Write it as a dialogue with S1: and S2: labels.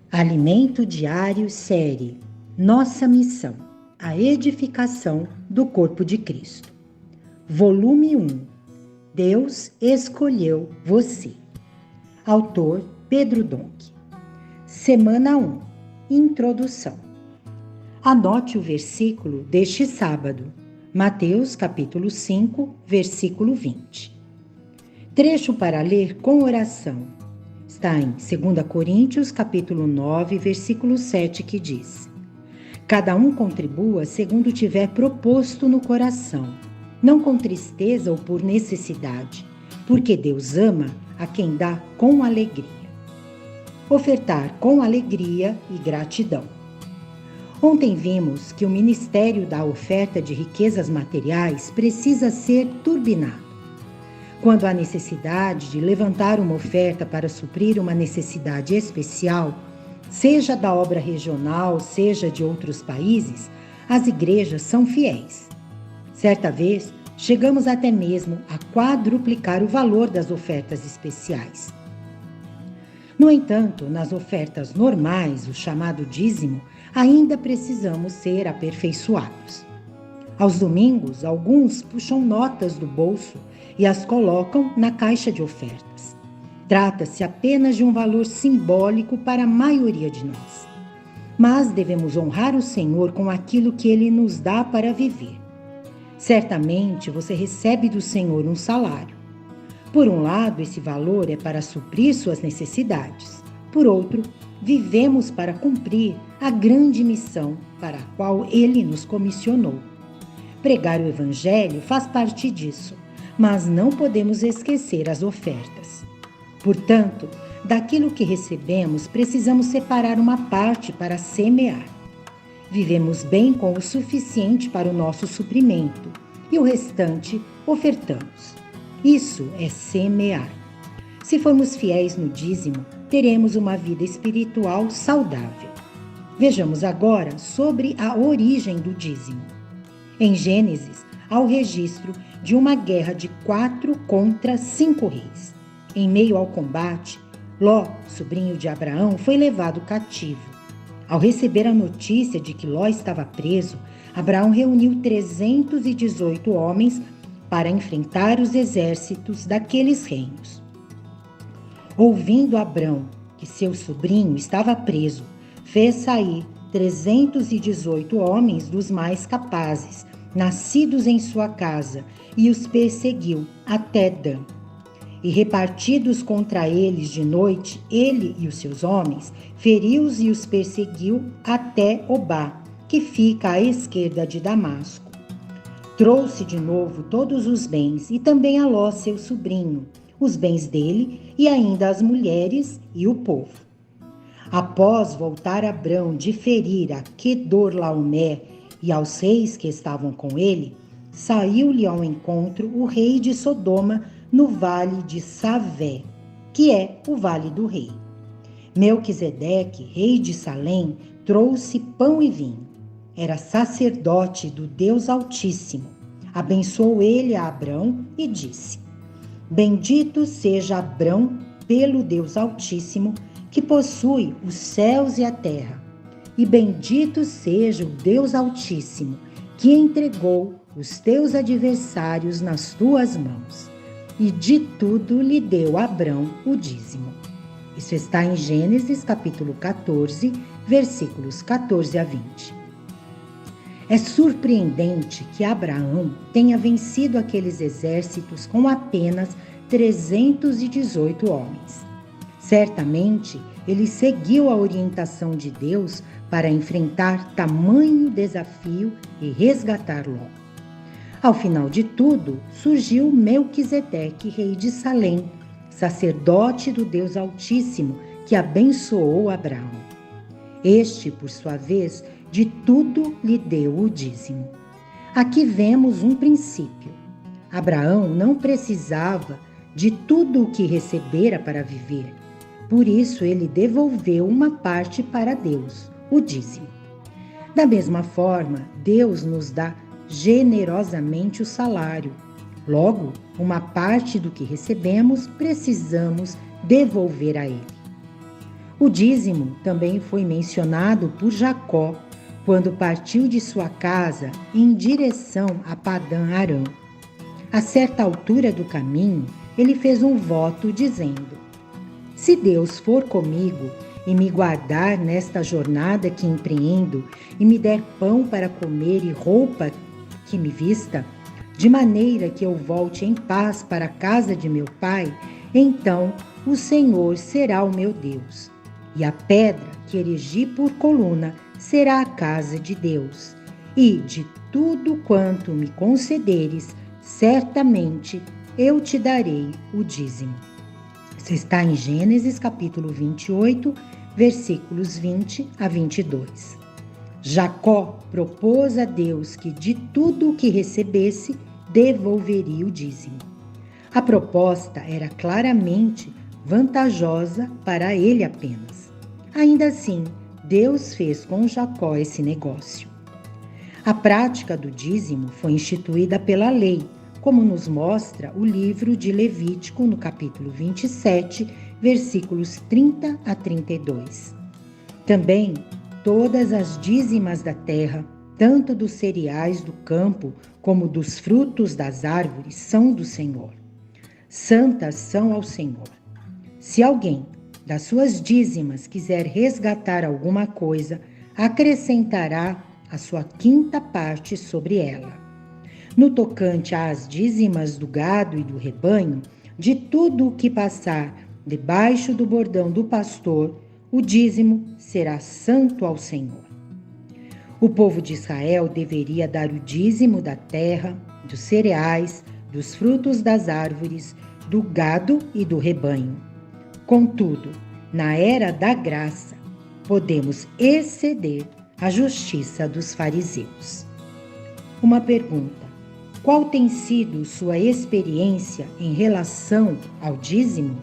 S1: Alimento Diário Série Nossa Missão, a edificação do corpo de Cristo. Volume 1. Deus escolheu você. Autor Pedro Donk. Semana 1. Introdução. Anote o versículo deste sábado. Mateus capítulo 5, versículo 20. Trecho para ler com oração. Está em 2 Coríntios, capítulo 9, versículo 7, que diz: Cada um contribua segundo tiver proposto no coração, não com tristeza ou por necessidade, porque Deus ama a quem dá com alegria. Ofertar com alegria e gratidão. Ontem vimos que o ministério da oferta de riquezas materiais precisa ser turbinado. Quando há necessidade de levantar uma oferta para suprir uma necessidade especial, seja da obra regional, seja de outros países, as igrejas são fiéis. Certa vez, chegamos até mesmo a quadruplicar o valor das ofertas especiais. No entanto, nas ofertas normais, o chamado dízimo, ainda precisamos ser aperfeiçoados. Aos domingos, alguns puxam notas do bolso e as colocam na caixa de ofertas. Trata-se apenas de um valor simbólico para a maioria de nós. Mas devemos honrar o Senhor com aquilo que Ele nos dá para viver. Certamente você recebe do Senhor um salário. Por um lado, esse valor é para suprir suas necessidades. Por outro, vivemos para cumprir a grande missão para a qual Ele nos comissionou. Pregar o Evangelho faz parte disso, mas não podemos esquecer as ofertas. Portanto, daquilo que recebemos, precisamos separar uma parte para semear. Vivemos bem com o suficiente para o nosso suprimento e o restante ofertamos. Isso é semear. Se formos fiéis no dízimo, teremos uma vida espiritual saudável. Vejamos agora sobre a origem do dízimo. Em Gênesis, há o registro de uma guerra de 4 contra 5 reis. Em meio ao combate, Ló, sobrinho de Abraão, foi levado cativo. Ao receber a notícia de que Ló estava preso, Abraão reuniu 318 homens para enfrentar os exércitos daqueles reinos. Ouvindo Abrão que seu sobrinho estava preso, fez sair 318 homens dos mais capazes, nascidos em sua casa, e os perseguiu até Dan. E repartidos contra eles de noite, ele e os seus homens, feriu-os e os perseguiu até Obá, que fica à esquerda de Damasco. Trouxe de novo todos os bens e também a Ló, seu sobrinho, os bens dele e ainda as mulheres e o povo. Após voltar Abrão de ferir a Quedorlaomer e aos reis que estavam com ele, saiu-lhe ao encontro o rei de Sodoma no vale de Savé, que é o vale do rei. Melquisedeque, rei de Salém, trouxe pão e vinho. Era sacerdote do Deus Altíssimo. Abençoou ele a Abrão e disse: Bendito seja Abrão pelo Deus Altíssimo, que possui os céus e a terra. E bendito seja o Deus Altíssimo, que entregou os teus adversários nas tuas mãos. E de tudo lhe deu Abrão o dízimo. Isso está em Gênesis capítulo 14, versículos 14 a 20. É surpreendente que Abraão tenha vencido aqueles exércitos com apenas 318 homens. Certamente, ele seguiu a orientação de Deus para enfrentar tamanho desafio e resgatar Ló. Ao final de tudo, surgiu Melquisedeque, rei de Salém, sacerdote do Deus Altíssimo, que abençoou Abraão. Este, por sua vez, de tudo lhe deu o dízimo. Aqui vemos um princípio. Abraão não precisava de tudo o que recebera para viver. Por isso, ele devolveu uma parte para Deus, o dízimo. Da mesma forma, Deus nos dá generosamente o salário. Logo, uma parte do que recebemos precisamos devolver a Ele. O dízimo também foi mencionado por Jacó quando partiu de sua casa em direção a Padã-Arã. A certa altura do caminho, ele fez um voto dizendo: se Deus for comigo e me guardar nesta jornada que empreendo, e me der pão para comer e roupa que me vista, de maneira que eu volte em paz para a casa de meu pai, então o Senhor será o meu Deus. E a pedra que erigi por coluna será a casa de Deus. E de tudo quanto me concederes, certamente eu te darei o dízimo. Isso está em Gênesis capítulo 28, versículos 20 a 22. Jacó propôs a Deus que de tudo o que recebesse, devolveria o dízimo. A proposta era claramente vantajosa para ele apenas. Ainda assim, Deus fez com Jacó esse negócio. A prática do dízimo foi instituída pela lei, como nos mostra o livro de Levítico, no capítulo 27, versículos 30 a 32. Também, todas as dízimas da terra, tanto dos cereais do campo como dos frutos das árvores, são do Senhor. Santas são ao Senhor. Se alguém das suas dízimas quiser resgatar alguma coisa, acrescentará a sua quinta parte sobre ela. No tocante às dízimas do gado e do rebanho, de tudo o que passar debaixo do bordão do pastor, o dízimo será santo ao Senhor. O povo de Israel deveria dar o dízimo da terra, dos cereais, dos frutos das árvores, do gado e do rebanho. Contudo, na era da graça, podemos exceder a justiça dos fariseus. Uma pergunta: qual tem sido sua experiência em relação ao dízimo?